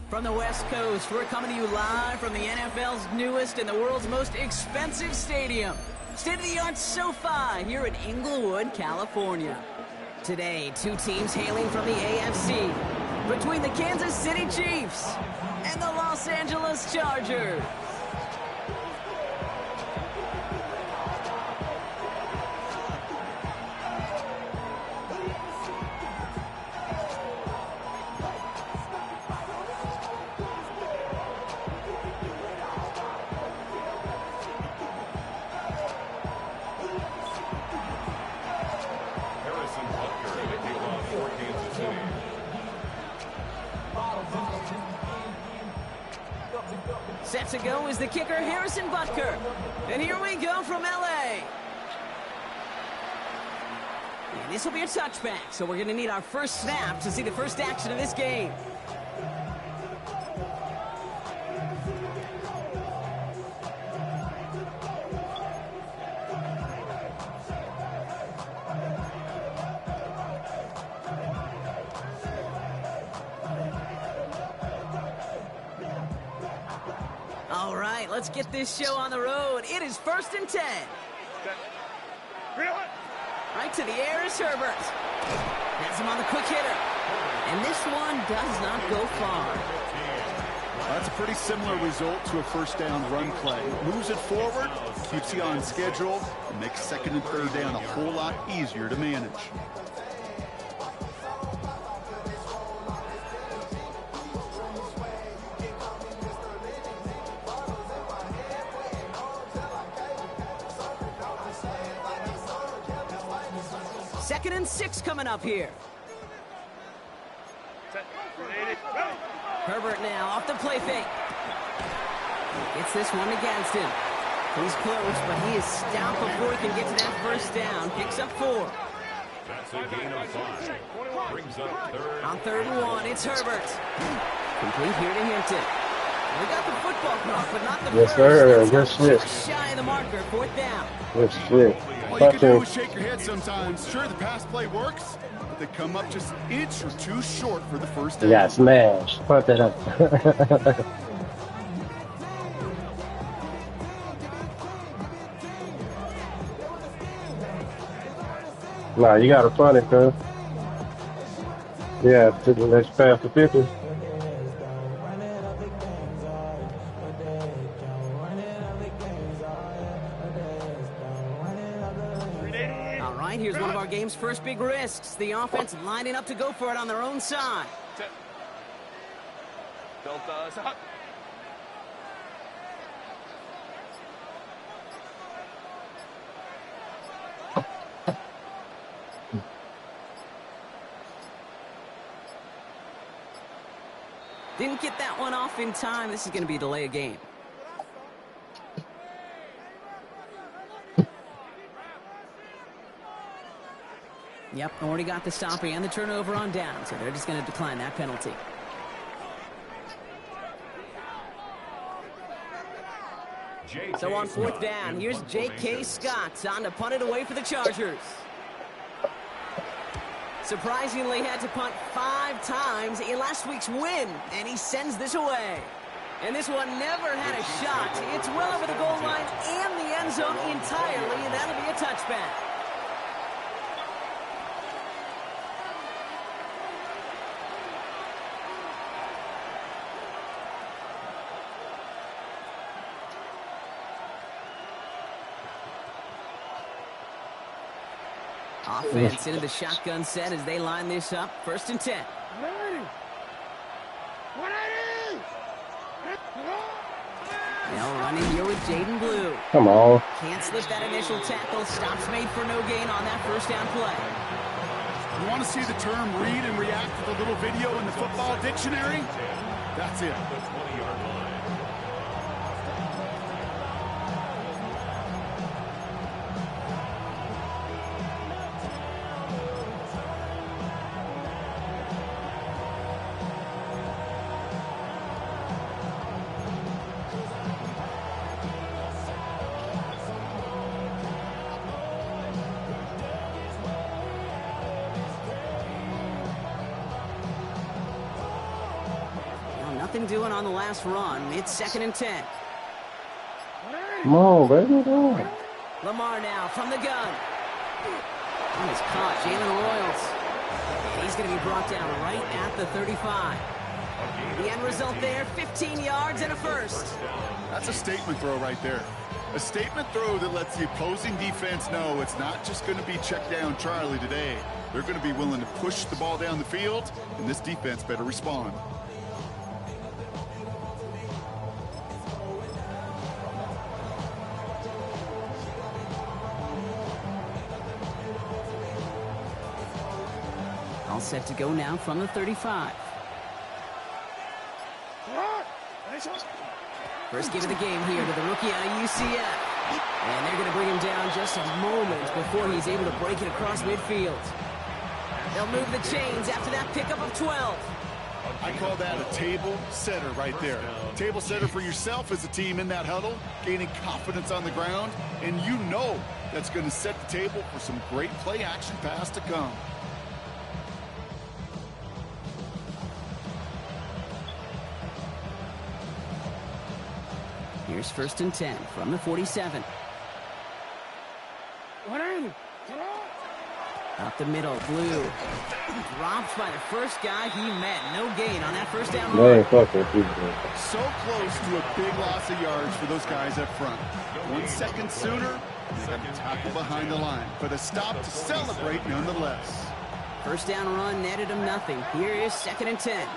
From the West Coast, we're coming to you live from the NFL's newest and the world's most expensive stadium, state-of-the-art SoFi here in Inglewood, California. Today, two teams hailing from the AFC, between the Kansas City Chiefs and the Los Angeles Chargers. Set to go is the kicker, Harrison Butker. And here we go from LA. And this will be a touchback, so we're going to need our first snap to see the first action of this game. All right, let's get this show on the road. It is 1st and 10. Right to the air is Herbert. Has him on the quick hitter. And this one does not go far. That's a pretty similar result to a first down run play. Moves it forward, keeps you on schedule, and makes second and third down a whole lot easier to manage. Second and 6 coming up here. Herbert now off the play fake. Gets this one against him. He's close, but he is stout before he can get to that first down. Picks up 4. That's a gain of 5. Brings up third. On 3rd and 1, it's Herbert. Complete here to Hinton. We got the football cross, but not the yes, first. Sir. Good shit. Just shy of the marker, 4th down. Good shit. All you can do is shake your head sometimes. Sure, the pass play works, but they come up just an inch or two short for the first down. Yeah, smash. Put that up. Nah, you gotta punt it, cuz. Yeah, let's pass the 50. Here's one of our game's first big risks. The offense lining up to go for it on their own side. Didn't get that one off in time. This is going to be a delay of game. Yep, already got the stop and the turnover on down, so they're just going to decline that penalty. So on 4th down, here's J.K. Scott on to punt it away for the Chargers. Surprisingly had to punt 5 times in last week's win, and he sends this away. And this one never had a shot. It's well over the goal line and the end zone entirely, and that'll be a touchback. Offense into the shotgun set as they line this up. 1st and 10. Now running here with Jaden Blue. Come on. Can't slip that initial tackle. Stops made for no gain on that first down play. You want to see the term read and react to the little video in the football dictionary? That's it. doing on the last run? It's 2nd and 10. Come on, baby. Come on. Lamar now from the gun. And he's caught Jalen Royals. And he's going to be brought down right at the 35. The end result there, 15 yards and a first. That's a statement throw right there. A statement throw that lets the opposing defense know it's not just going to be check down Charlie today. They're going to be willing to push the ball down the field, and this defense better respond. All set to go now from the 35. First game of the game here to the rookie out of UCF. And they're going to bring him down just a moment before he's able to break it across midfield. They'll move the chains after that pickup of 12. I call that a table setter right there. Table setter for yourself as a team in that huddle, gaining confidence on the ground, and you know that's going to set the table for some great play action pass to come. Here's 1st and 10 from the 47. Up the middle, Blue. Dropped by the first guy he met. No gain on that first down run. So close to a big loss of yards for those guys up front. 1 second sooner, they got to tackle behind the line. But a stop to celebrate nonetheless. First down run netted him nothing. Here is 2nd and 10.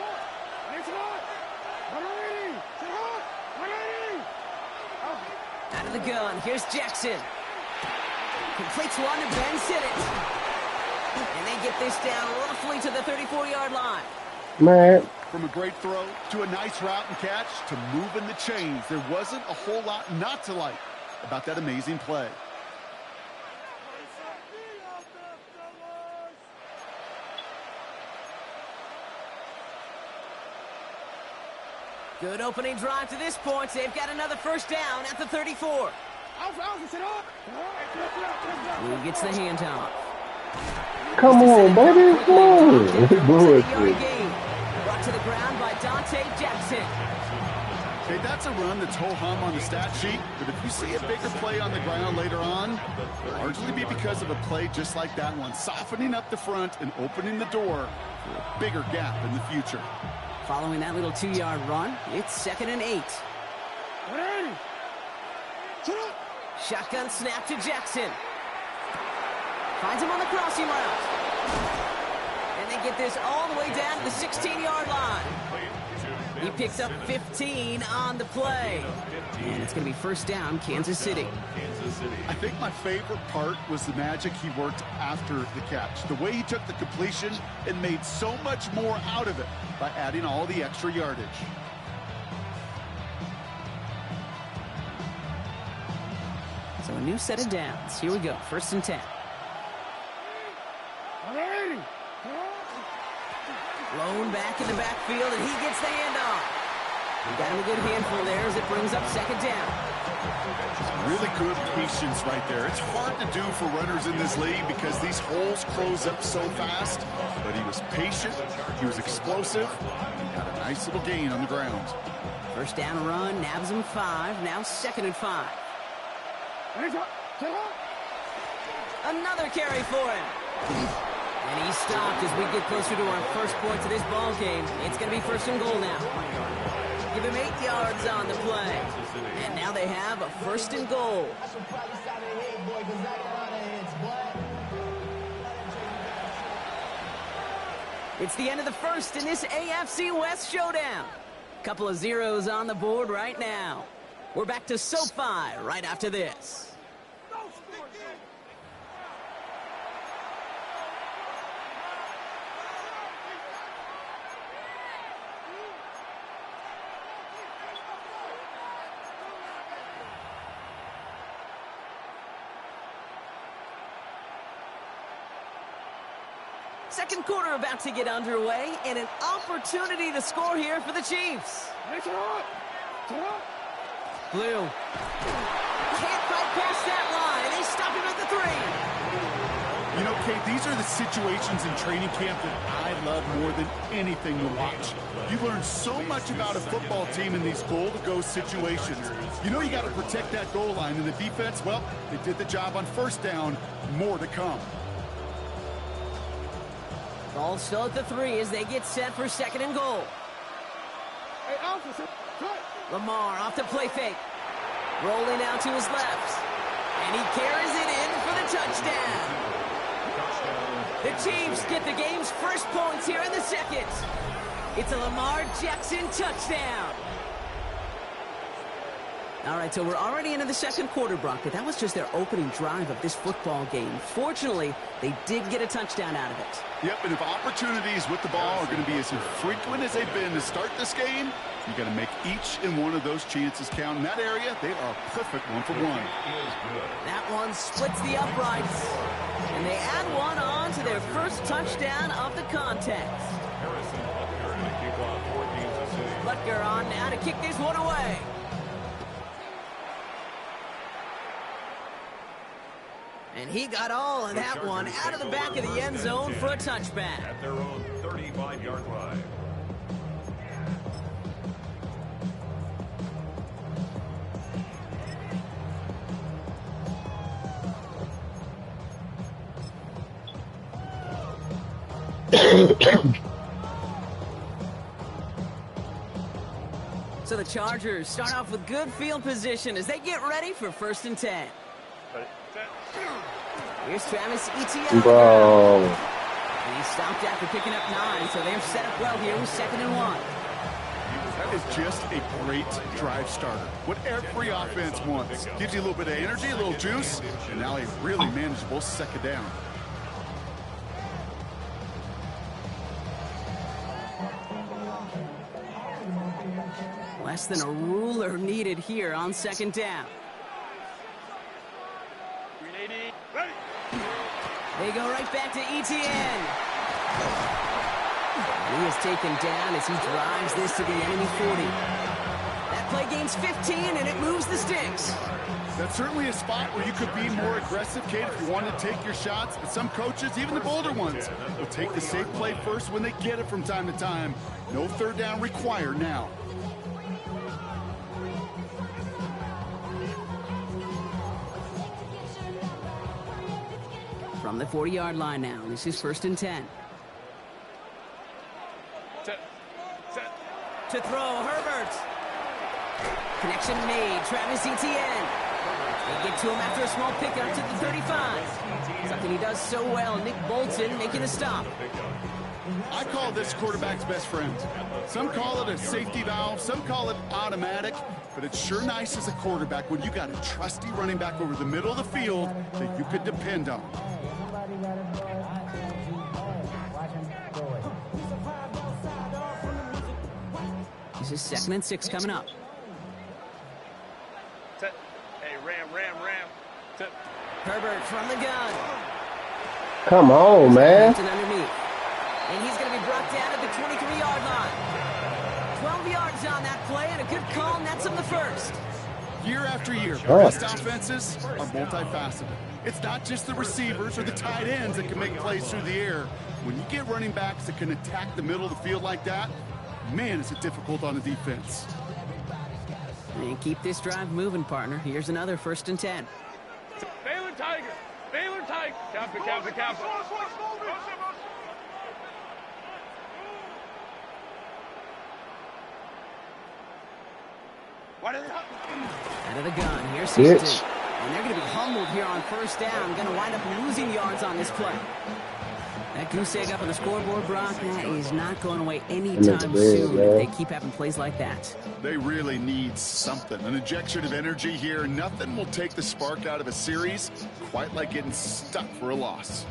Out of the gun, here's Jackson. Completes one to Ben Simmons. And they get this down roughly to the 34-yard line. Man. From a great throw to a nice route and catch to moving the chains, there wasn't a whole lot not to like about that amazing play. Good opening drive to this point. They've got another first down at the 34. Blue gets the handoff. Come on, baby. Brought to the ground by Dante Jackson. Okay, that's a run that's ho-hum on the stat sheet, but if you see a bigger play on the ground later on, it'll largely be because of a play just like that one, softening up the front and opening the door for a bigger gap in the future. Following that little 2-yard run, it's 2nd and 8. Shotgun snap to Jackson. Finds him on the crossing route. And they get this all the way down to the 16-yard line. He picks up 15 on the play. And it's going to be first down, Kansas City. I think my favorite part was the magic he worked after the catch. The way he took the completion and made so much more out of it by adding all the extra yardage. So a new set of downs. Here we go, 1st and 10. Lone back in the backfield, and he gets the handoff. We got him a good handful there as it brings up 2nd down. Really good patience right there. It's hard to do for runners in this league because these holes close up so fast. But he was patient, he was explosive, and got a nice little gain on the ground. First down run, nabs him 5, now 2nd and 5. Another carry for him. And he's stopped as we get closer to our first points of this ball game. It's going to be 1st and goal now. Give him 8 yards on the play. And now they have a 1st and goal. It's the end of the first in this AFC West showdown. Couple of zeros on the board right now. We're back to SoFi right after this. Second quarter about to get underway, and an opportunity to score here for the Chiefs. Blue can't quite pass that line. They stop him at the 3. You know, Okay, these are the situations in training camp that I love more than anything to watch. You learn so much about a football team in these goal-to-go situations. You know you got to protect that goal line, and the defense, well, they did the job on first down. More to come. Ball still at the 3 as they get set for 2nd and goal. Lamar off the play fake. Rolling out to his left. And he carries it in for the touchdown. The Chiefs get the game's first points here in the 2nd. It's a Lamar Jackson touchdown. All right, so we're already into the 2nd quarter, Brock, but that was just their opening drive of this football game. Fortunately, they did get a touchdown out of it. Yep, and if opportunities with the ball are going to be as infrequent as they've been to start this game, you got to make each and one of those chances count. In that area, they are a perfect 1-for-1. That one splits the uprights, and they add one on to their first touchdown of the contest. Butker on now to kick this one away. And he got all of that one out of the back of the end zone for a touchback. At their own 35-yard line. So the Chargers start off with good field position as they get ready for 1st and 10. Here's Travis Etienne. Bro. And he stopped after picking up 9, so they're set up well here with 2nd and 1. That is just a great drive starter. What every offense wants. Gives you a little bit of energy, a little juice, and now a really manageable 2nd down. Less than a ruler needed here on 2nd down. They go right back to Etienne. He is taken down as he drives this to the enemy 40. That play gains 15, and it moves the sticks. That's certainly a spot where you could be more aggressive, Kate, if you want to take your shots. But some coaches, even the bolder ones, will take the safe play first when they get it from time to time. No 3rd down required now. From the 40-yard line now, this is 1st and 10. To throw, Herbert. Connection made, Travis Etienne. They get to him after a small pickup to the 35. Something he does so well, Nick Bolton making a stop. I call this quarterback's best friend. Some call it a safety valve, some call it automatic, but it's sure nice as a quarterback when you got a trusty running back over the middle of the field that you could depend on. This is 2nd and 6 coming up. Hey, Ram. Herbert from the gun. Come on, man. Underneath. And he's going to be brought down at the 23-yard line. 12 yards on that play, and a good call, and that's on the 1st. Year after year, best offenses are multifaceted. It's not just the receivers or the tight ends that can make plays through the air. When you get running backs that can attack the middle of the field like that, man, is it difficult on the defense. And keep this drive moving, partner. Here's another 1st and 10. Baylor Tiger. Kappa. Out of the gun, here's Houston. And they're going to be humbled here on 1st down. Going to wind up losing yards on this play. That goose egg up on the scoreboard, Brock, that is not going away anytime soon if they keep having plays like that. They really need something, an injection of energy here. Nothing will take the spark out of a series quite like getting stuck for a loss.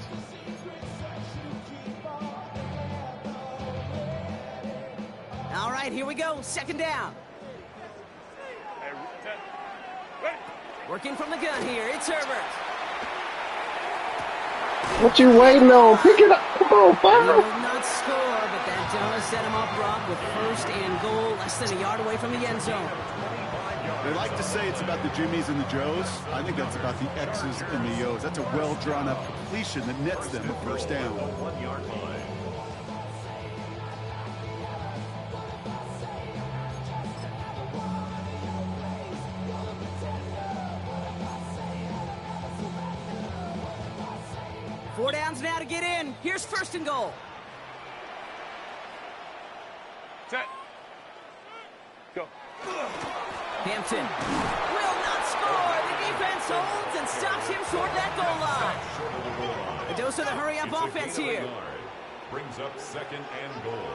All right, here we go. 2nd down. Working from the gun here, it's Herbert. What you waiting on? Pick it up. Come on, He fire. will not score, but that does set him up, Brock, with 1st and goal, less than a yard away from the end zone. They like to say it's about the Jimmies and the Joes. I think that's about the X's and the O's. That's a well-drawn-up completion that nets them a first down. 1-yard line. Four downs now to get in. Here's first and goal. Set. Go. Hampton will not score. The defense holds and stops him short of that goal line. A dose of the hurry-up offense here. Brings up second and goal.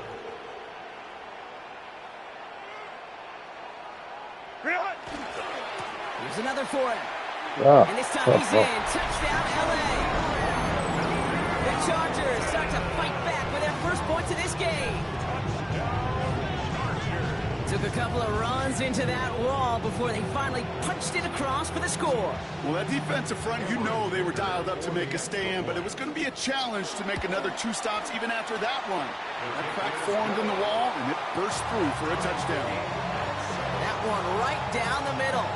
Here's another for him. Ah. And this time he's in. Touchdown, LA. The Chargers start to fight back with their first points of this game. Took a couple of runs into that wall before they finally punched it across for the score. Well, that defensive front, you know they were dialed up to make a stand, but it was going to be a challenge to make another 2 stops even after that one. That crack formed in the wall, and it burst through for a touchdown. That one right down the middle.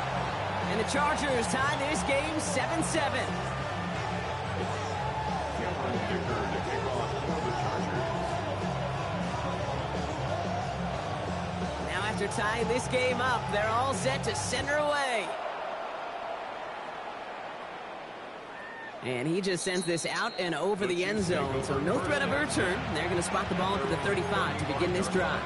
And the Chargers tie this game 7-7. Now after tying this game up, they're all set to send her away. And he just sends this out and over the end zone, so no threat of a return. They're going to spot the ball up at the 35 to begin this drive.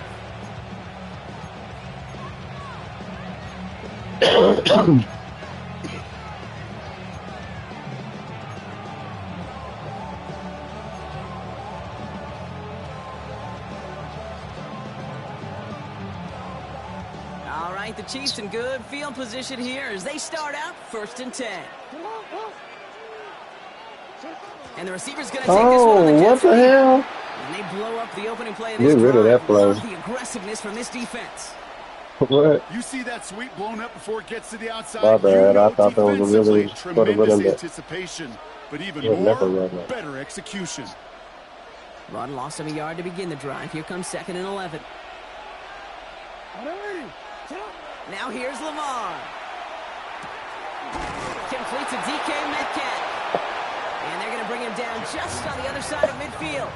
All right, the Chiefs in good field position here as they start out 1st and 10. And the receiver's going to take this one on the What the hell? And they blow up the opening play of this Get rid of drive. that play. Love the aggressiveness from this defense. What? You see that sweep blown up before it gets to the outside. My bad. You know I thought that was a really defensively, sort of rhythm tremendous that anticipation, but even was never more, run. better execution. Run lost him a yard to begin the drive. Here comes 2nd and 11. Now here's Lamar. Complete to DK Metcalf. And they're going to bring him down just on the other side of midfield.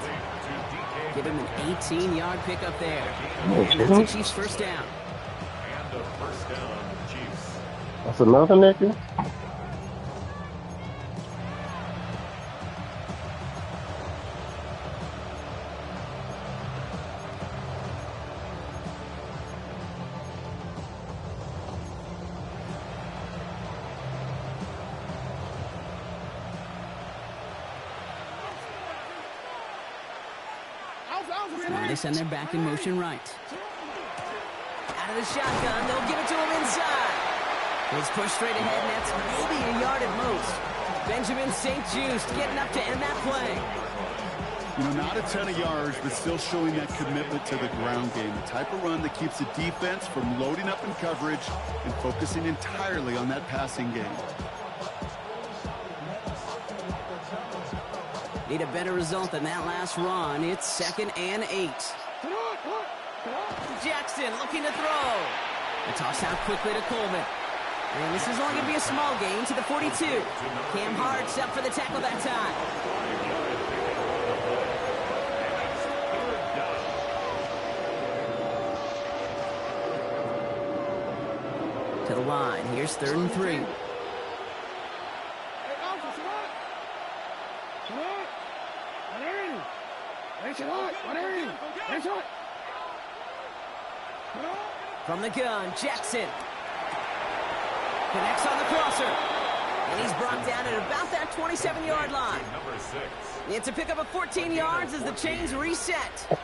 Give him an 18-yard pickup there. And that's the Chiefs' first down. And a first down, Chiefs. That's another nickel? Now they send their back in motion right. Out of the shotgun, they'll give it to him inside. He's pushed straight ahead, and that's maybe a yard at most. Benjamin St. Just getting up to end that play. You know, not a ton of yards, but still showing that commitment to the ground game. The type of run that keeps the defense from loading up in coverage and focusing entirely on that passing game. Need a better result than that last run. It's 2nd and 8. Jackson looking to throw. The toss out quickly to Coleman. And this is only going to be a small gain to the 42. Cam Hart's up for the tackle that time. To the line. Here's 3rd and 3. From the gun, Jackson. Connects on the crosser. And he's brought down at about that 27-yard line. Number 6. It's a pickup of 14 yards as the chains reset.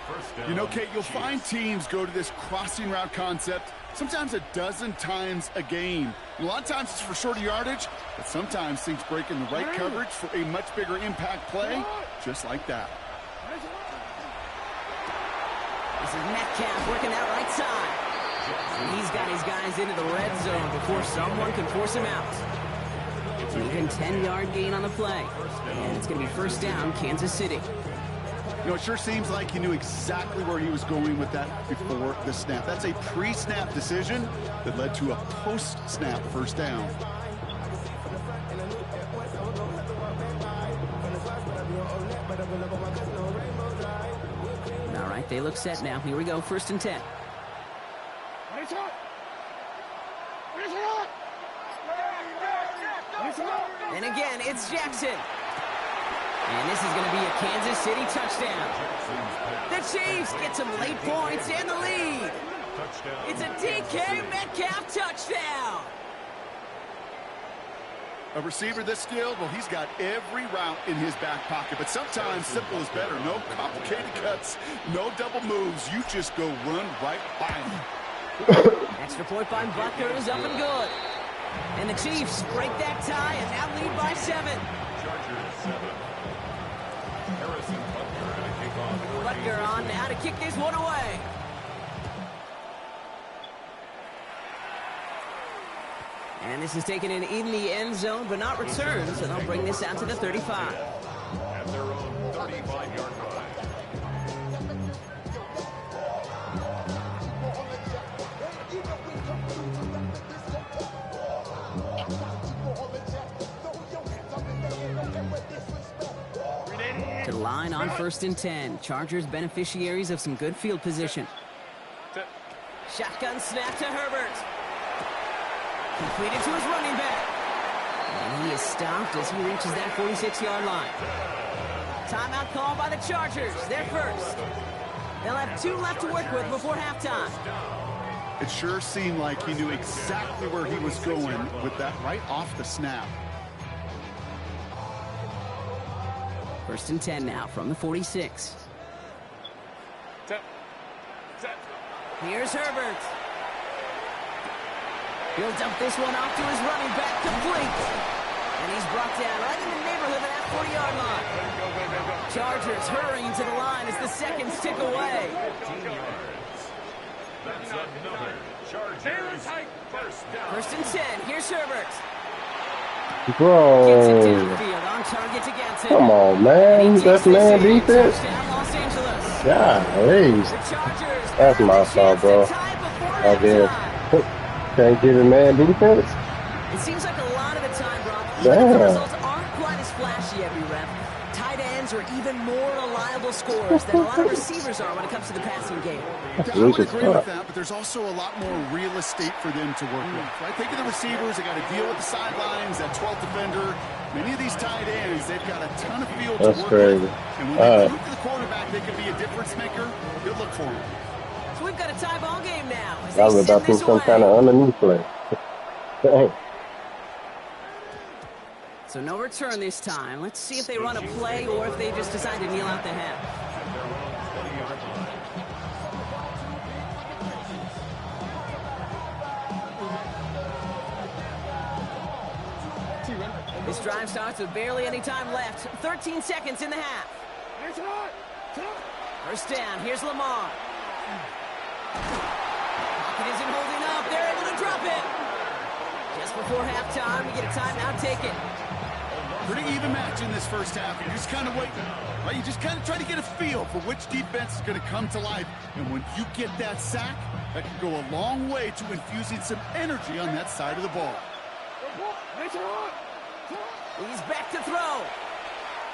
You know, Kate, you'll find teams go to this crossing route concept sometimes a dozen times a game. A lot of times it's for shorter yardage, but sometimes things break in the right coverage for a much bigger impact play, just like that. This is Metcalf working that right side. And he's got his guys into the red zone before someone can force him out. It's an even 10-yard gain on the play. And it's going to be first down, Kansas City. You know, it sure seems like he knew exactly where he was going with that before the snap. That's a pre-snap decision that led to a post-snap first down. All right, they look set now. Here we go, 1st and 10. And again, it's Jackson. And this is going to be a Kansas City touchdown. The Chiefs get some late points and the lead. It's a DK Metcalf touchdown. A receiver this skilled, well, he's got every route in his back pocket. But sometimes simple is better. No complicated cuts, no double moves. You just go run right by him. Extra point by Butker is up and good. And the Chiefs break that tie and now lead by 7. Chargers 7. Harrison Butker to kick off. Butker on now to kick this one away. And this is taken in the end zone, but not returned, so they'll bring this out to the 35. At their own 35-yard line. To the line on 1st and 10. Chargers beneficiaries of some good field position. Shotgun snap to Herbert. Completed to his running back. And he is stopped as he reaches that 46-yard line. Timeout called by the Chargers. They're first. They'll have 2 left to work with before halftime. It sure seemed like he knew exactly where he was going with that right off the snap. 1st and 10 now from the 46. Set. Here's Herbert. He'll dump this one off to his running back, complete. And he's brought down right in the neighborhood of that 40-yard line. Chargers hurrying to the line as the seconds tick away. 15 yards. That's another Chargers first down. 1st and 10. Here's Herbert. Bro. Gets it downfield on target to Ganton. Come on, man. That's man defense. Touchdown, Los Angeles. Golly. The Chargers. That's my fault, bro. I did. Can't give it man defense. It seems like a lot of the time, Brock, even if Yeah. the results aren't quite as flashy every rep, tight ends are even more reliable scorers than a lot of receivers are when it comes to the passing game. I would agree with that, but there's also a lot more real estate for them to work with. Right? Think of the receivers. They got to deal with the sidelines, that 12th defender. Many of these tight ends, they've got a ton of field to That's work crazy. with. And when they prove to the quarterback they can be a difference maker, good look for them. So we've got a tie ball game now. As I was they about send to this do some away. kind of underneath play. Dang. So no return this time. Let's see if they run a play or if they just decide to kneel out the half. This drive starts with barely any time left. 13 seconds in the half. First down. Here's Lamar. Pocket isn't holding up. They're able to drop it. Just before halftime, we get a timeout taken. Pretty even match in this first half. You're just kind of waiting. Right? You just kind of try to get a feel for which defense is going to come to life. And when you get that sack, that can go a long way to infusing some energy on that side of the ball. He's back to throw.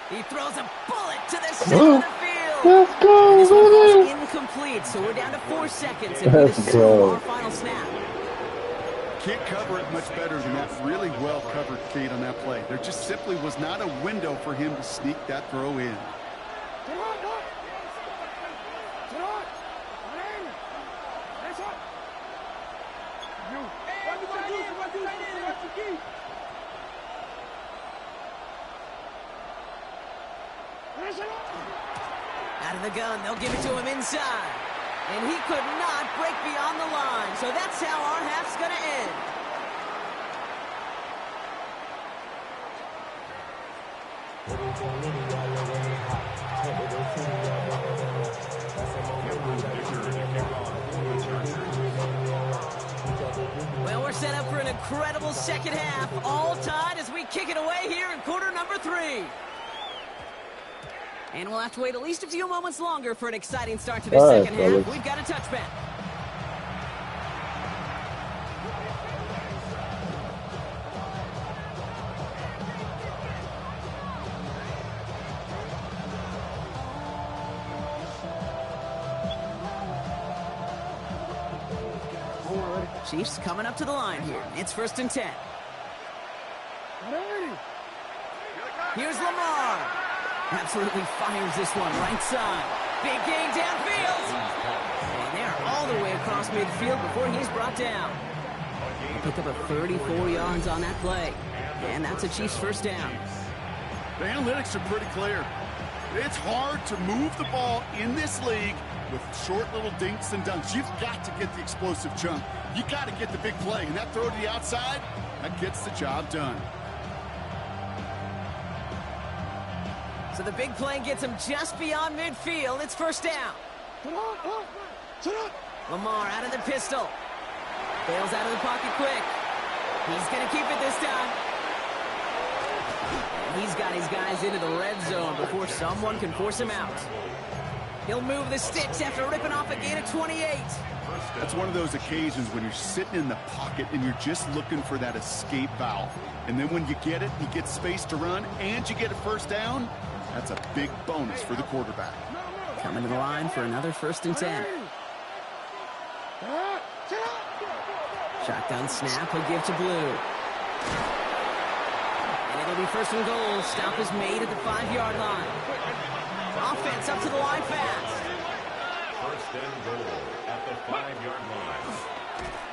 He throws a bullet to the center of the field. Let's go, This one baby. falls incomplete, so we're down to 4 seconds. And we Let's assume go. our final snap. Can't cover it much better than that. Really well covered, Kate, on that play. There just simply was not a window for him to sneak that throw in. Out of the gun, they'll give it to him inside. And he could not break beyond the line. So that's how our half's going to end. Well, we're set up for an incredible second half. All tied as we kick it away here in quarter number 3. And we'll have to wait at least a few moments longer for an exciting start to the second half. We've got a touchback. Chiefs coming up to the line here. It's 1st and 10. Here's Lamar. Absolutely fires this one right side. Big gain downfield. And they're all the way across midfield before he's brought down. Pick up a 34 yards on that play. And that's a Chiefs first down. The analytics are pretty clear. It's hard to move the ball in this league with short little dinks and dunks. You've got to get the explosive chunk. You got to get the big play. And that throw to the outside, that gets the job done. So the big play gets him just beyond midfield. It's first down. Lamar out of the pistol. Bails out of the pocket quick. He's going to keep it this time. And he's got his guys into the red zone before someone can force him out. He'll move the sticks after ripping off a gain of 28. That's one of those occasions when you're sitting in the pocket and you're just looking for that escape valve. And then when you get it, you get space to run, and you get a first down. That's a big bonus for the quarterback. Coming to the line for another 1st and 10. Shotgun snap, he'll give to Blue. And it'll be 1st and goal. Stop is made at the 5-yard line. Offense up to the line fast. 1st and goal at the 5-yard line.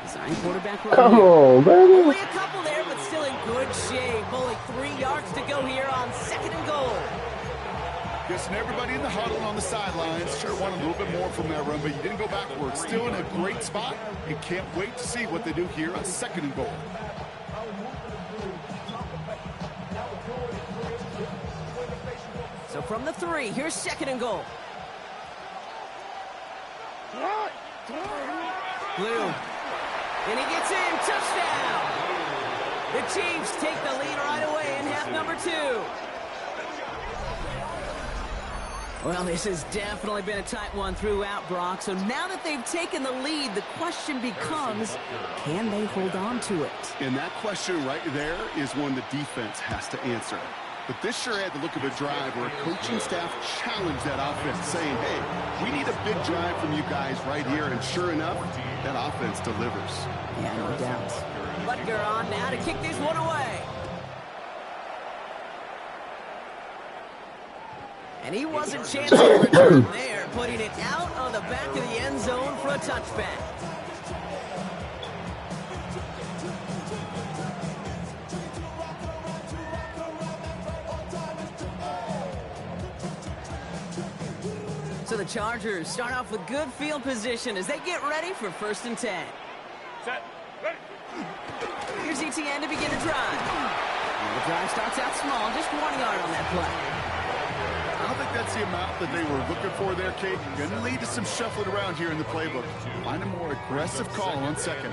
Design quarterback. Come on, baby. Only a couple there, but still in good shape. Only 3 yards to go here on 2nd and goal. Guessing everybody in the huddle on the sidelines sure want a little bit more from that run, but you didn't go backwards. Still in a great spot, and can't wait to see what they do here on 2nd and goal. So from the 3, here's 2nd and goal. Blue. And he gets in. Touchdown. The Chiefs take the lead right away in half number 2. Well, this has definitely been a tight one throughout, Brock. So now that they've taken the lead, the question becomes, can they hold on to it? And that question right there is one the defense has to answer. But this sure had the look of a drive where a coaching staff challenged that offense, saying, hey, we need a big drive from you guys right here. And sure enough, that offense delivers. Yeah, no doubt. Butker on now to kick this one away. And he wasn't chancing to return there, putting it out on the back of the end zone for a touchback. So the Chargers start off with good field position as they get ready for 1st and 10. Set. Ready. Here's ETN to begin the drive. And the drive starts out small, just 1 yard on that play. I don't think that's the amount that they were looking for there, Kate. Going to lead to some shuffling around here in the playbook. Find a more aggressive call on 2nd.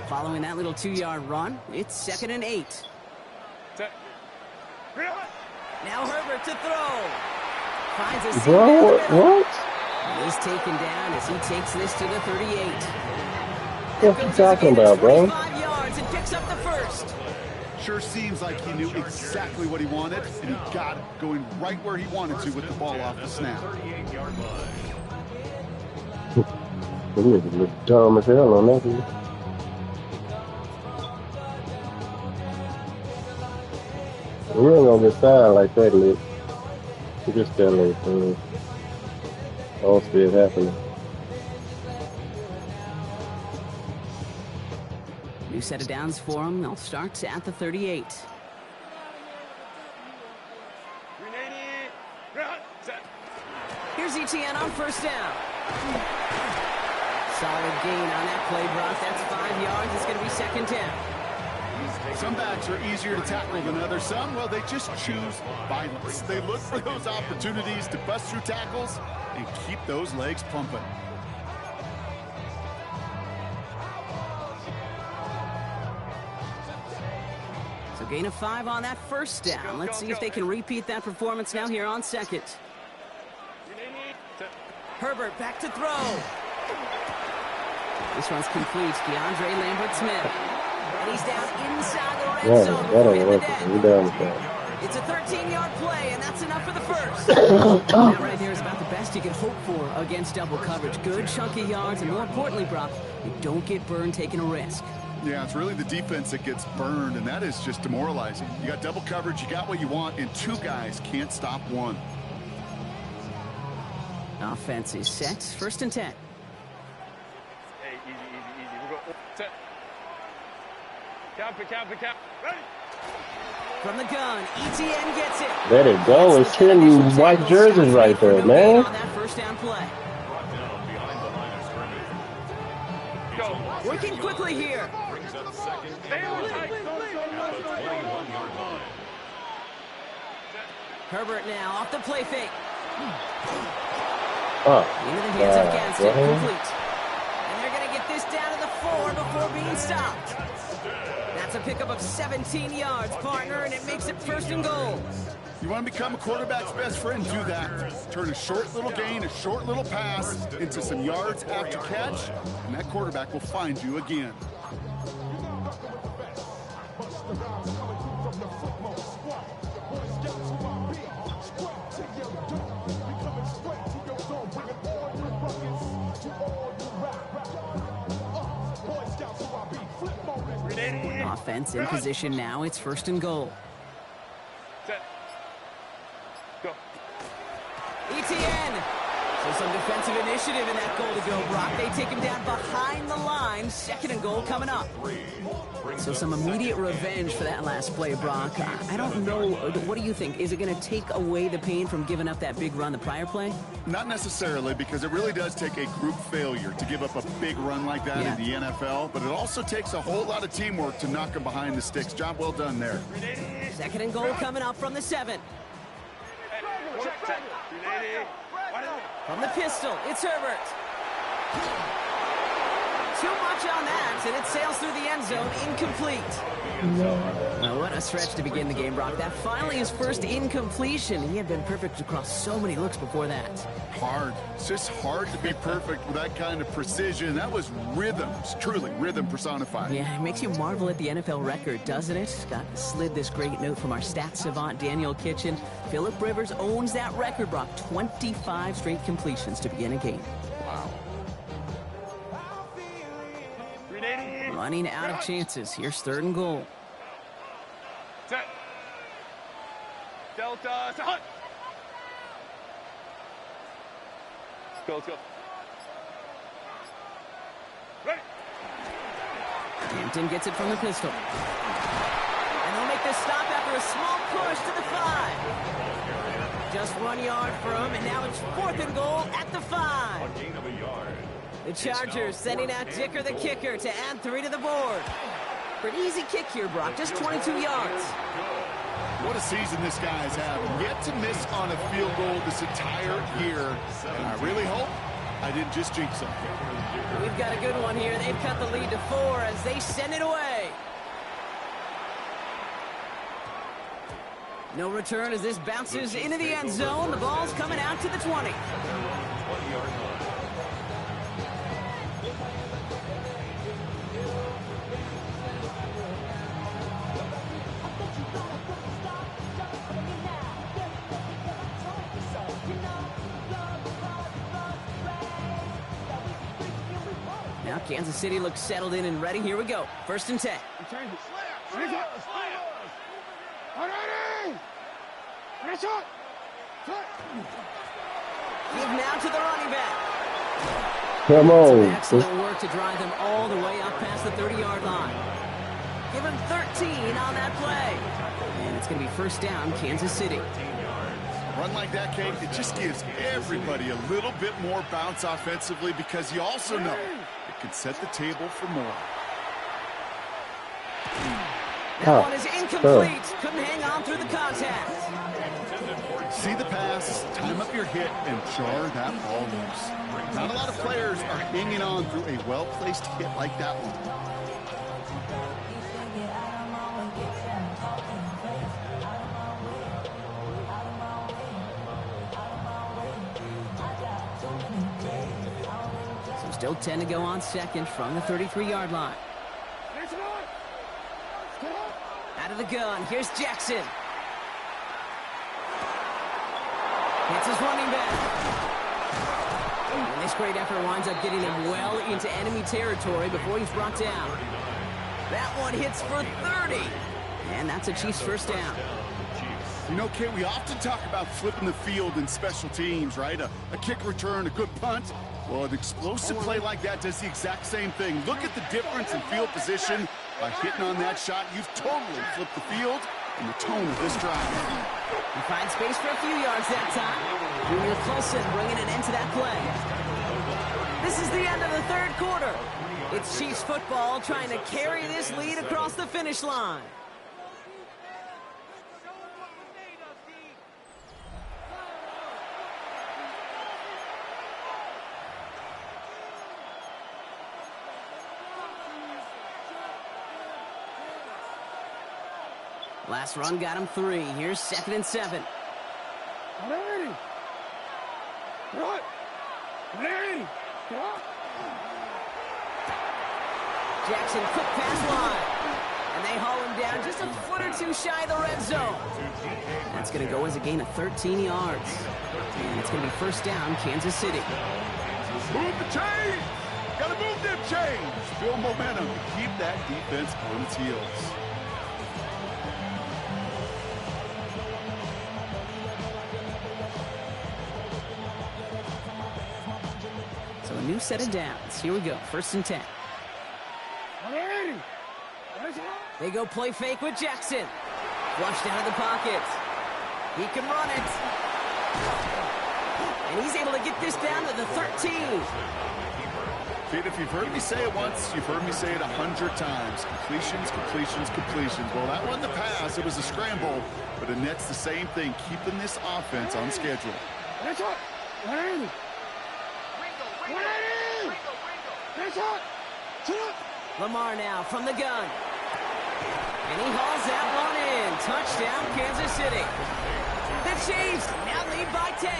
Following that little 2-yard run, it's 2nd and 8. Set. Now Herbert to throw. Finds a seam Bro, down the middle. what? He's taken down as he takes this to the 38. What you talking about, bro? 25 yards and picks up the 1st. Sure seems like he knew exactly what he wanted, and he got it going right where he wanted to with the ball off the snap. 38-yard line. Them niggas look dumb as hell on that dude. We ain't gonna get signed like that, Nick. We just tell them, I don't see it happening. New set of downs for them. They'll start at the 38. 380. Set. Here's ETN on 1st down. Solid gain on that play, Brock. That's 5 yards. It's going to be second down. Some backs are easier to tackle than others. Some, well, they just choose violence. They look for those opportunities to bust through tackles and keep those legs pumping. So gain of 5 on that first down. Let's see if they can repeat that performance now here on second. Herbert back to throw. This one's complete. DeAndre Lambert-Smith. And he's down inside the red zone before hitting the dead. It's a 13-yard play, and that's enough for the first. That right there is about the best you can hope for against double coverage. Good chunky yards, and more importantly, Brock, you don't get burned taking a risk. Yeah, it's really the defense that gets burned, and that is just demoralizing. You got double coverage, you got what you want, and 2 guys can't stop one. Offense is set. First and 10. Hey, easy. We'll go. Set. Count. Ready? From the gun, ETN gets it. Let it go. It's 10 white jerseys right there, man. On that first down play. Brought down behind the line of scrimmage. Go. Working quickly here. Brings up second Stay on tight. at the 21-yard line. Herbert now off the play fake. Oh, Into the hands of Gadsden, complete. And they're going to get this down to the 4 before being stopped. That's a pickup of 17 yards, partner, and it makes it first and goal. You want to become a quarterback's best friend, do that. Turn a short little gain, a short little pass into some yards after catch, and that quarterback will find you again. Offense in position now. It's first and goal. Set. Go. ETN. So some defensive initiative in that goal to go, Brock. They take him down behind the line. Second and goal coming up. So some immediate revenge for that last play, Brock. I don't know. What do you think? Is it going to take away the pain from giving up that big run the prior play? Not necessarily, because it really does take a group failure to give up a big run like that in the NFL, but it also takes a whole lot of teamwork to knock them behind the sticks. Job well done there. Second and goal coming up from the 7. From the pistol, it's Herbert. Too much on that, and it sails through the end zone, incomplete. Well, what a stretch to begin the game, Brock. That finally his first incompletion. He had been perfect across so many looks before that. Hard. It's just hard to be perfect with that kind of precision. That was rhythm. It's truly rhythm personified. Yeah, it makes you marvel at the NFL record, doesn't it? Scott slid this great note from our stats savant, Daniel Kitchen. Phillip Rivers owns that record, Brock. 25 straight completions to begin a game. Wow. Running out of chances. Here's third and goal. Set. Delta. Hunt. Let's go. Ready. Hampton gets it from the pistol. And they'll make this stop after a small push to the 5. Just 1 yard for him, and now it's fourth and goal at the 5. Gain of a yard. The Chargers sending out Dicker the kicker to add 3 to the board. Pretty easy kick here, Brock. Just 22 yards. What a season this guy's having. Yet to miss on a field goal this entire year. And I really hope I didn't just jinx him. We've got a good one here. They've cut the lead to 4 as they send it away. No return as this bounces into the end zone. The ball's coming out to the 20. 20-yard line. Now Kansas City looks settled in and ready. Here we go. First and 10. Give now to the running back. come on. Excellent work to drive them all the way up past the 30-yard line. Give him 13 on that play. And it's going to be first down, Kansas City. Run like that, Kate, it just gives everybody a little bit more bounce offensively because you also know it can set the table for more. That one is incomplete. Couldn't hang on through the contact. See the pass, time up your hit, and jar that ball loose. Not a lot of players are hanging on through a well-placed hit like that one. So still 10 to go on second from the 33-yard line. Out of the gun, here's Jackson. It's his running back. And this great effort winds up getting him well into enemy territory before he's brought down. That one hits for 30. And that's a Chiefs first down. You know, Kate, we often talk about flipping the field in special teams, right? A kick return, a good punt. Well, an explosive play like that does the exact same thing. Look at the difference in field position. By hitting on that shot, you've totally flipped the field and the tone of this drive. He finds space for a few yards that time. Junior Colson bringing an end to that play. This is the end of the third quarter. It's Chiefs football trying to carry this lead across the finish line. Last run got him 3. Here's 2nd and 7. Jackson, quick pass line. And they haul him down just a foot or two shy of the red zone. That's going to go as a gain of 13 yards. And it's going to be first down, Kansas City. Move the chains! Gotta move them chains! Build momentum to keep that defense on its heels. So a new set of downs. Here we go, 1st and 10. They go play fake with Jackson. Flushed out of the pocket. He can run it. And he's able to get this down to the 13. Kid, if you've heard me say it once, you've heard me say it 100 times. Completions, completions, completions. Well, that wasn't the pass. It was a scramble. But it nets the same thing, keeping this offense on schedule. Lamar now from the gun. And he hauls that one in. Touchdown, Kansas City. The Chiefs now lead by 10.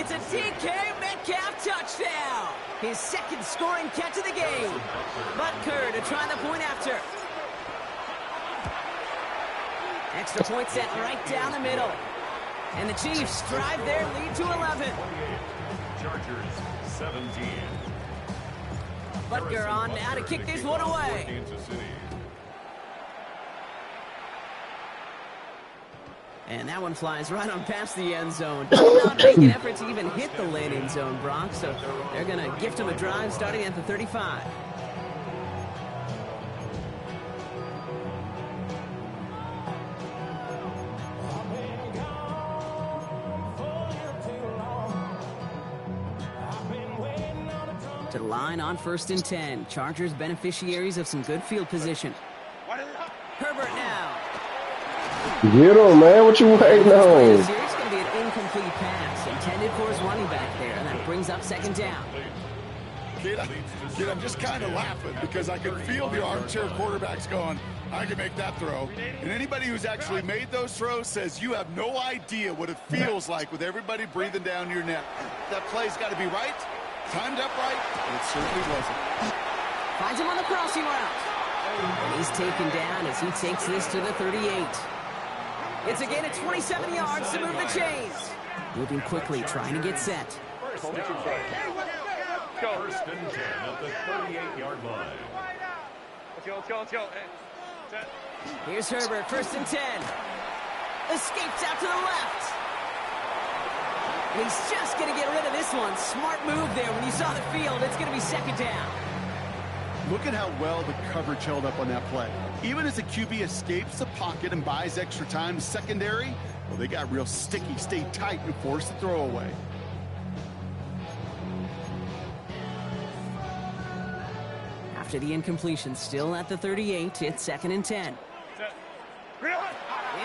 It's a DK Metcalf touchdown. His 2nd scoring catch of the game. Butker to try the point after. Extra point set right down the middle. And the Chiefs drive their lead to 11. Chargers 17. Butker on now to kick this one away. Kansas City. And that one flies right on past the end zone. Not making an effort to even hit the landing zone, Brock. So they're going to gift him a drive starting at the 35. To the line on 1st and 10. Chargers beneficiaries of some good field position. Herbert now. Get him, man. What you waiting on? It's going to be an incomplete pass intended for his running back there, and that brings up 2nd down. Kid, I'm just kind of laughing because I can feel the armchair quarterbacks going, I can make that throw. And anybody who's actually made those throws says you have no idea what it feels like with everybody breathing down your neck. That play's got to be right, timed up right, and it certainly wasn't. Finds him on the crossing route. And he's taken down as he takes this to the 38. It's a gain of 27 yards to move the chains. Moving quickly, trying to get set. First and 10 at the 38-yard line. Let's go. Here's Herbert, 1st and 10. Escapes out to the left. And he's just going to get rid of this one. Smart move there. When you saw the field, it's going to be 2nd down. Look at how well the coverage held up on that play. Even as the QB escapes the pocket and buys extra time, secondary, Well, they got real sticky, stayed tight, and forced the throwaway. After the incompletion, still at the 38, it's 2nd and 10.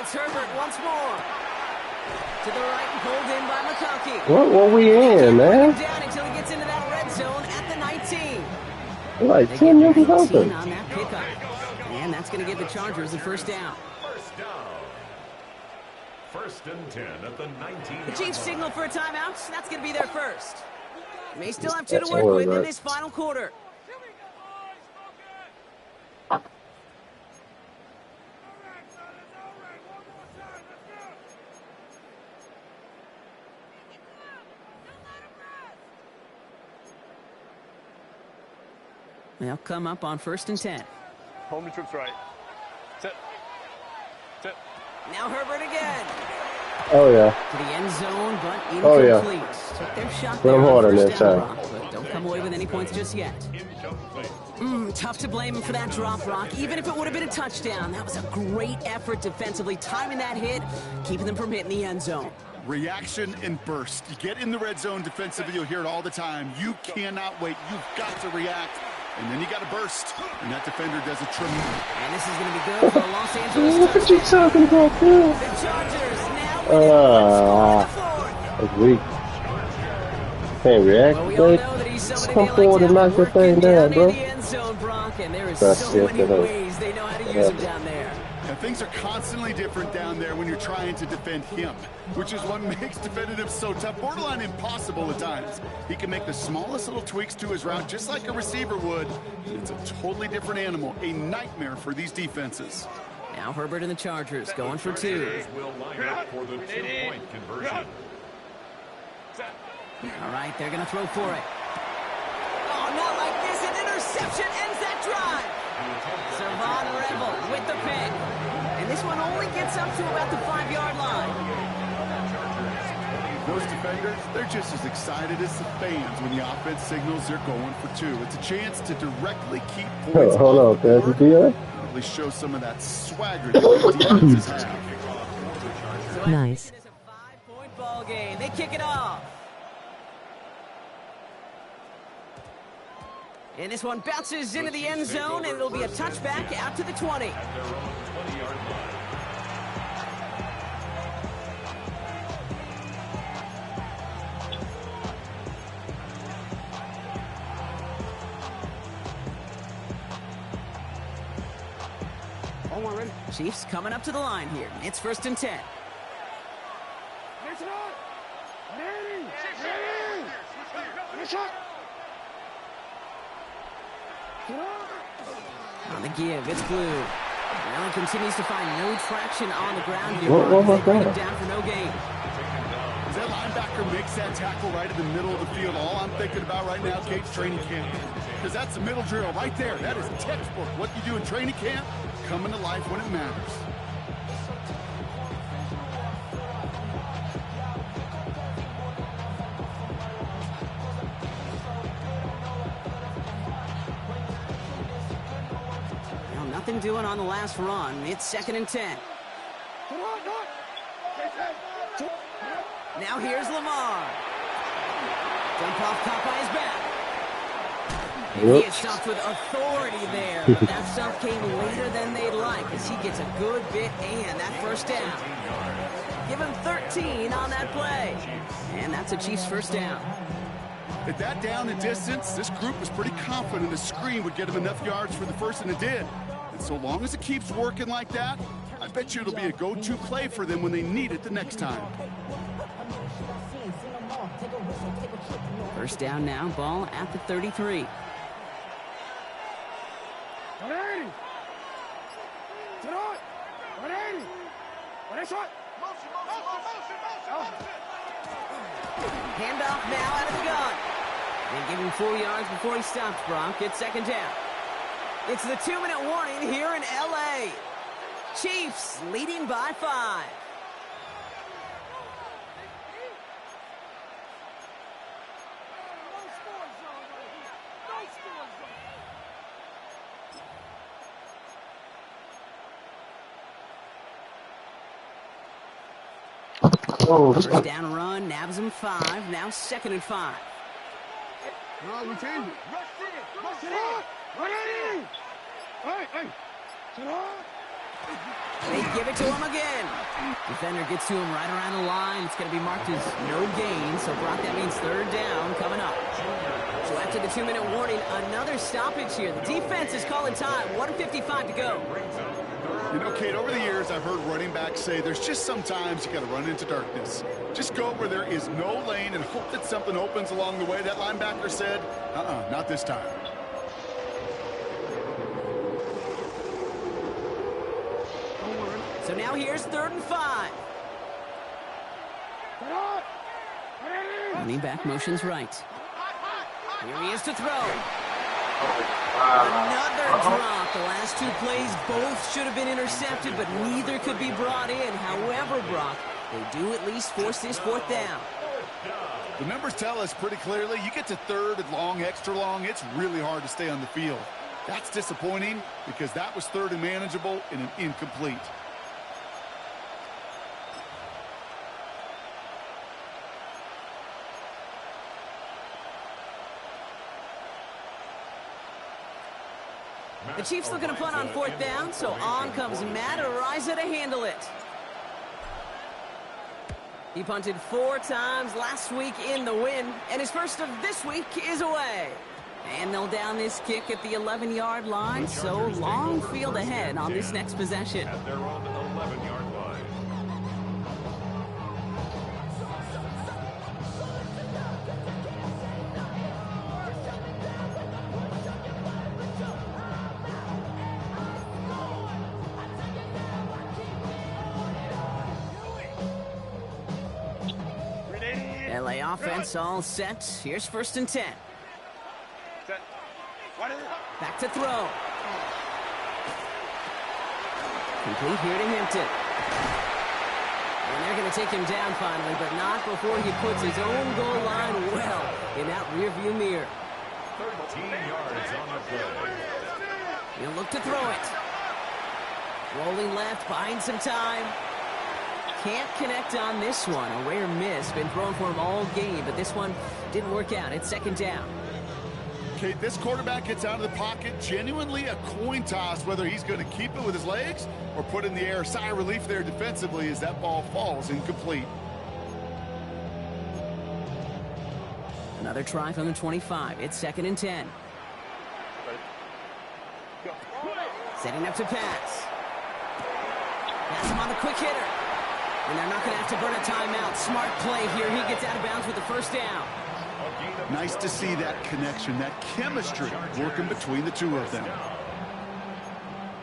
It's Herbert once more. To the right and pulled in by McConkey. What were we in, man? Down until he gets into that red zone at the 19. Like They 10 get minutes 19 open. on that pickup. And that's going to give the Chargers the first down. First down. 1st and 10 at the 19. The Chiefs signal for a timeout. That's going to be their first. May still have 2 to That's work all with in right. this final quarter. They'll come up on 1st and 10. Home to trips right. Set. Set. Now Herbert again. Oh, yeah. To the end zone, but incomplete. Oh, yeah. Took their shot Put there him on harder first next down, time. Brock, but don't come away with any points just yet. Tough to blame him for that drop, Brock. Even if it would have been a touchdown, that was a great effort defensively, timing that hit, keeping them from hitting the end zone. Reaction and burst. You get in the red zone defensively, you'll hear it all the time. You cannot wait. You've got to react. And then you got to burst. And that defender does a tremendous. And this is going to be good for a Los Angeles What are you touchdown. talking about, dude? The Chargers now within 1 score in the 4th. That's weak. Can't react. Well, we all They know that he's somebody come they forward like and to knock the have thing working down, down bro. in the end zone, Brock, and there is That's so it, many that is. ways they know how to use him down there. And things are constantly different down there when you're trying to defend him, which is what makes defending him so tough, borderline impossible at times. He can make the smallest little tweaks to his route, just like a receiver would. It's a totally different animal, a nightmare for these defenses. Now Herbert and the Chargers going for 2. Will line up for the 2-point conversion. All right, they're going to throw for it. Oh, not like this. An interception ends that drive. Savon Rebel with the pick. And this one only gets up to about the 5-yard line. Those defenders, they're just as excited as the fans when the offense signals they're going for 2. It's a chance to directly keep points Hold off on, the Pastor board. Dion. Really show some of that swagger that the defenses have. So Nice. It's a 5-point ball game. They kick it off. And this one bounces into the end zone, and it'll be a touchback out to the 20. At their own 20-yard line. Chiefs coming up to the line here. It's 1st and 10. On the give, it's Blue. Allen continues to find no traction on the ground here. What was They bring him that? down for no gain. As that linebacker makes that tackle right in the middle of the field, all I'm thinking about right now, Gates, training camp. Because that's the middle drill right there. That is textbook. What you do in training camp, coming to life when it matters. Well, nothing doing on the last run. It's 2nd and 10. Now here's Lamar. Dump off Popeye's back. And he is stopped with authority there. But that stuff came later than they'd like as he gets a good bit and that first down. Give him 13 on that play. And that's a Chiefs first down. At that down and distance, this group was pretty confident the screen would get him enough yards for the first, and it did. And so long as it keeps working like that, I bet you it'll be a go-to play for them when they need it the next time. First down now, ball at the 33. Handoff now out of the gun. They give him 4 yards before he stops, Brock. It's 2nd down. It's the 2-minute warning here in L.A. Chiefs leading by 5. Oh, First down run, nabs him 5. Now 2nd and 5. No, we change it. Rush it. Run it in. Hey. They give it to him again. Defender gets to him right around the line. It's going to be marked as no gain. So, Brock, that means 3rd down coming up. So after the 2-minute warning, another stoppage here. The defense is calling time. 1:55 to go. You know, Kate, over the years, I've heard running backs say there's just sometimes you got to run into darkness. Just go where there is no lane and hope that something opens along the way. That linebacker said, not this time. So now here's 3rd and 5. Running back motions right. Here he is to throw. Another drop. The last 2 plays, both should have been intercepted, but neither could be brought in. However, Brock, they do at least force this 4th down. The numbers tell us pretty clearly, you get to 3rd and long, extra long, it's really hard to stay on the field. That's disappointing because that was 3rd and manageable and an incomplete. The Chiefs looking to punt on 4th down, so on comes Matt Araiza to handle it. He punted 4 times last week in the win, and his first of this week is away. And they'll down this kick at the 11-yard line, so long field ahead on this next possession. At their own 11-yard line. LA offense all set. Here's 1st and 10. Back to throw. Complete here to Hampton. And they're going to take him down finally, but not before he puts his own goal line well in that rearview mirror. 13 yards on the play. He'll look to throw it. Rolling left, buying some time. Can't connect on this one. A rare miss. Been thrown for him all game, but this one didn't work out. It's 2nd down. Kate, this quarterback gets out of the pocket, genuinely a coin toss, whether he's going to keep it with his legs or put in the air. Sigh of relief there defensively as that ball falls incomplete. Another try from the 25. It's 2nd and 10. Setting up to pass. Pass him on the quick hitter. And they're not going to have to burn a timeout. Smart play here. He gets out of bounds with the 1st down. Nice to see that connection, that chemistry working between the two of them.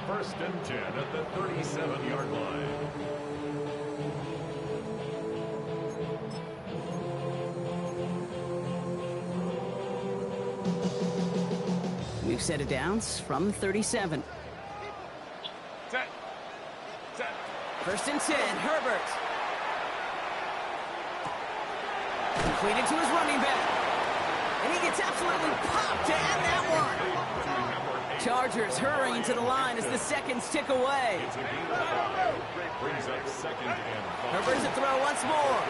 1st and 10 at the 37-yard line. New set of downs from 37. 1st and 10, Herbert. Completed to his running back. And he gets absolutely popped to end that one. Chargers hurrying to the line as the seconds tick away. Brings up 2nd and 5. Herbert's a throw once more.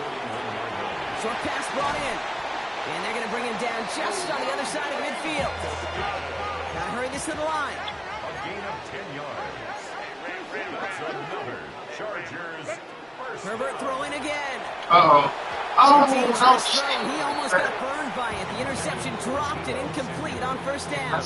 Short pass brought in. And they're going to bring him down just on the other side of midfield. Gotta hurry this to the line. A gain of 10 yards. That's another Chargers first. Herbert throwing again. Oh, Dangerous throw. He almost got burned by it. The interception dropped it incomplete on 1st down.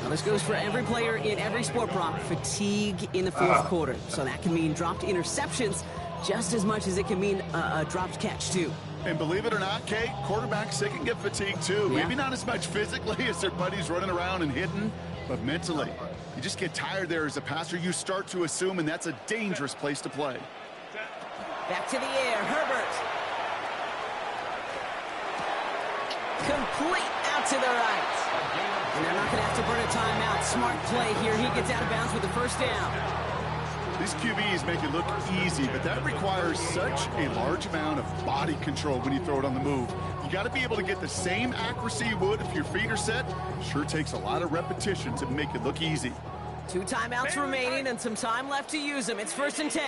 Now this goes for every player in every sport, Brock. Fatigue in the 4th quarter. So that can mean dropped interceptions just as much as it can mean a dropped catch, too. And believe it or not, Kate, quarterbacks, they can get fatigued too. Yeah. Maybe not as much physically as their buddies running around and hitting, but mentally. You just get tired there as a passer. You start to assume, and that's a dangerous place to play. Back to the air, Herbert. Complete out to the right. And they're not going to have to burn a timeout. Smart play here. He gets out of bounds with the 1st down. These QBs make it look easy, but that requires such a large amount of body control when you throw it on the move. You got to be able to get the same accuracy you would if your feet are set. Sure takes a lot of repetition to make it look easy. 2 timeouts remaining and some time left to use them. It's 1st and 10.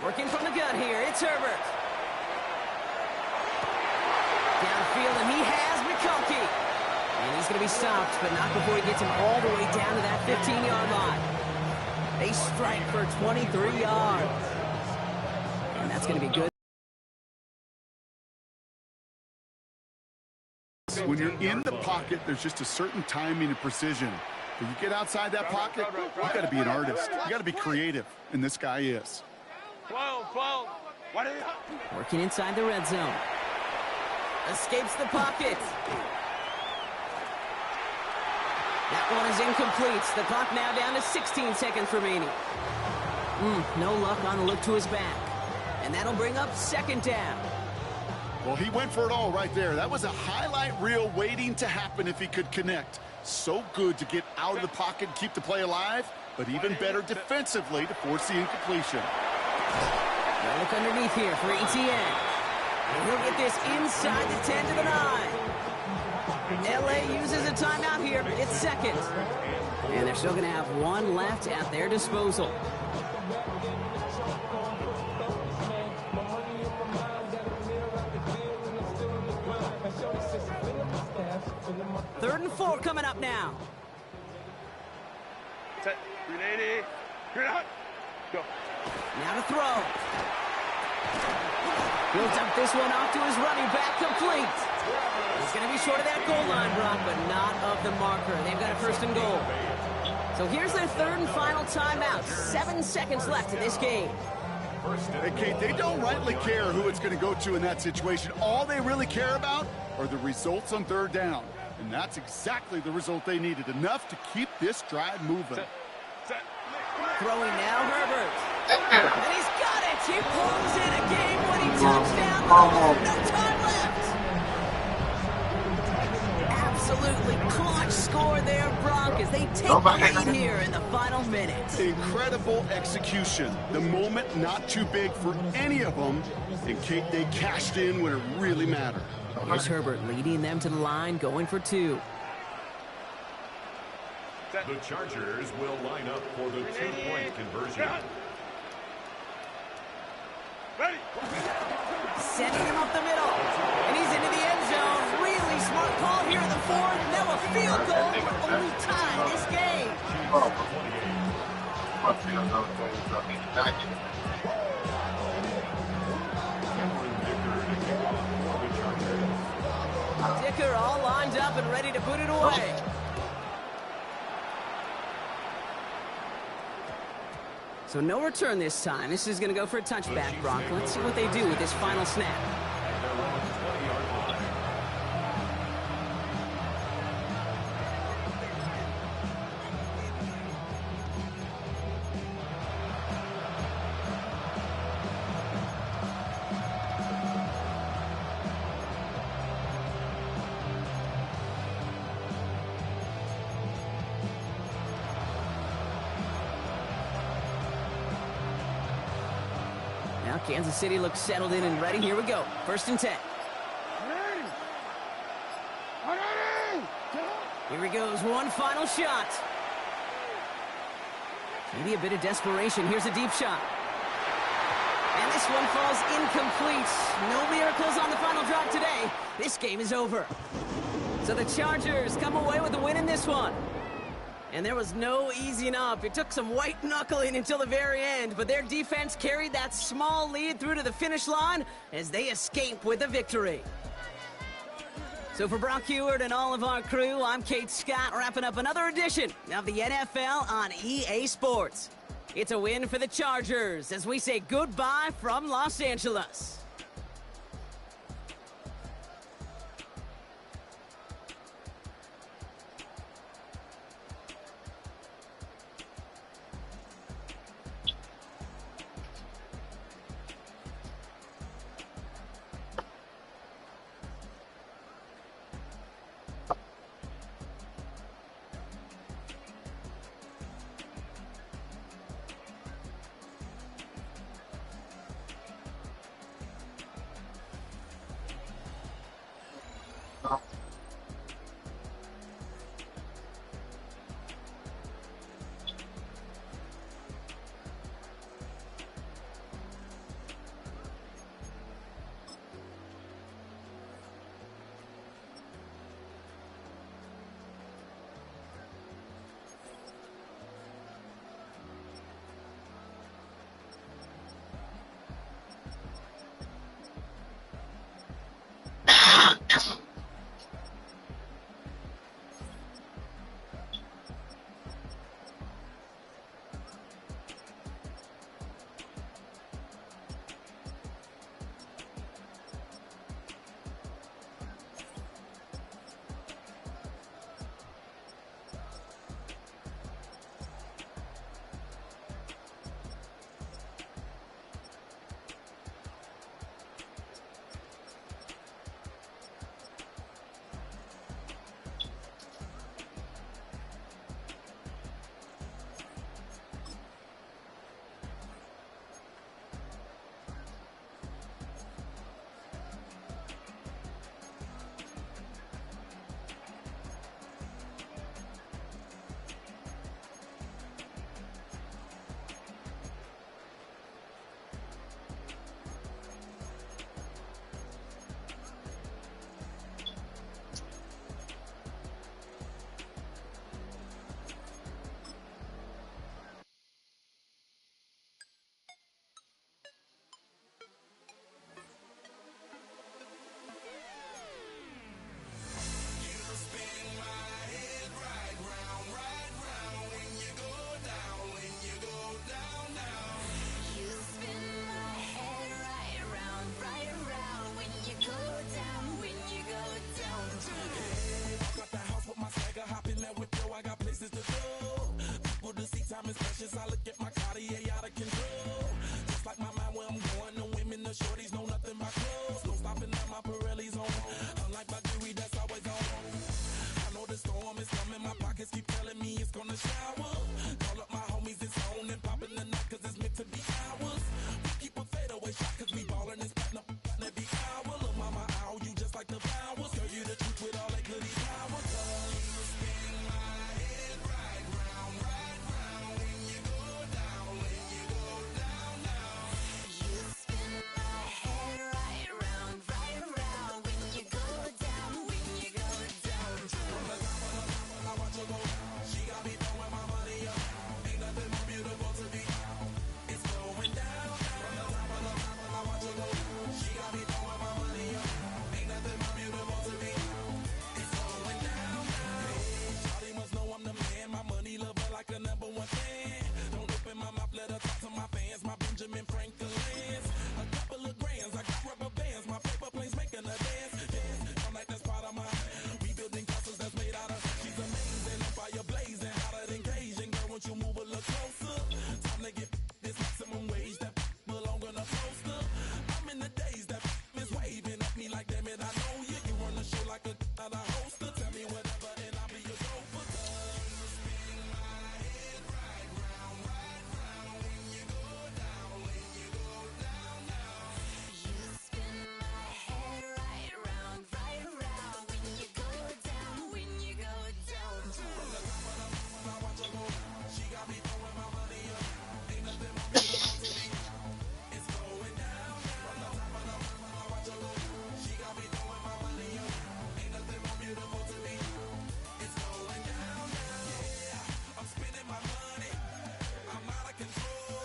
Working from the gun here, it's Herbert. Downfield, and he has McConkey. And he's going to be stopped, but not before he gets him all the way down to that 15-yard line. They strike for 23 yards. And that's going to be good. When you're in the pocket, there's just a certain timing and precision. When you get outside that pocket, you got to be an artist. You got to be creative, and this guy is. Working inside the red zone. Escapes the pocket. That one is incomplete. The clock now down to 16 seconds remaining. No luck on the look to his back. And that'll bring up second down. Well, he went for it all right there. That was a highlight reel waiting to happen if he could connect. So good to get out of the pocket and keep the play alive, but even better defensively to force the incompletion. Now look underneath here for Etienne. And he'll get this inside the 10 to the 9. LA uses a timeout here. It's second. And they're still going to have one left at their disposal. Third and 4 coming up now. Set. 380. You're out. Go. Now to throw. He'll dump this one off to his running back, complete. He's going to be short of that goal line, Brock, but not of the marker. They've got a first and goal. So here's their third and final timeout. 7 seconds left in this game. Hey, Kate, they don't rightly care who it's going to go to in that situation. All they really care about are the results on third down. And that's exactly the result they needed. Enough to keep this drive moving. Throwing now, Herbert. And he's got it. He pulls in a game-winning touchdown. No time left. Absolutely clutch score there, Brock, as they take the lead here in the final minutes. Incredible execution. The moment not too big for any of them. And Kate, they cashed in when it really mattered. Here's Herbert leading them to the line, going for 2. The Chargers will line up for the 2-point conversion. Ready. Sending him up the middle. And he's into the end zone. Really smart call here in the 4th. Now a field goal will only tie this game. Dicker all lined up and ready to put it away. So no return this time. This is going to go for a touchback, Brock. Let's see what they do with this final snap. Now Kansas City looks settled in and ready. Here we go. 1st and 10. Here he goes. One final shot. Maybe a bit of desperation. Here's a deep shot. And this one falls incomplete. No miracles on the final drive today. This game is over. So the Chargers come away with the win in this one. And there was no easing up. It took some white knuckling until the very end, but their defense carried that small lead through to the finish line as they escape with a victory. So for Brock Huard and all of our crew, I'm Kate Scott, wrapping up another edition of the NFL on EA Sports. It's a win for the Chargers as we say goodbye from Los Angeles.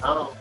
Oh.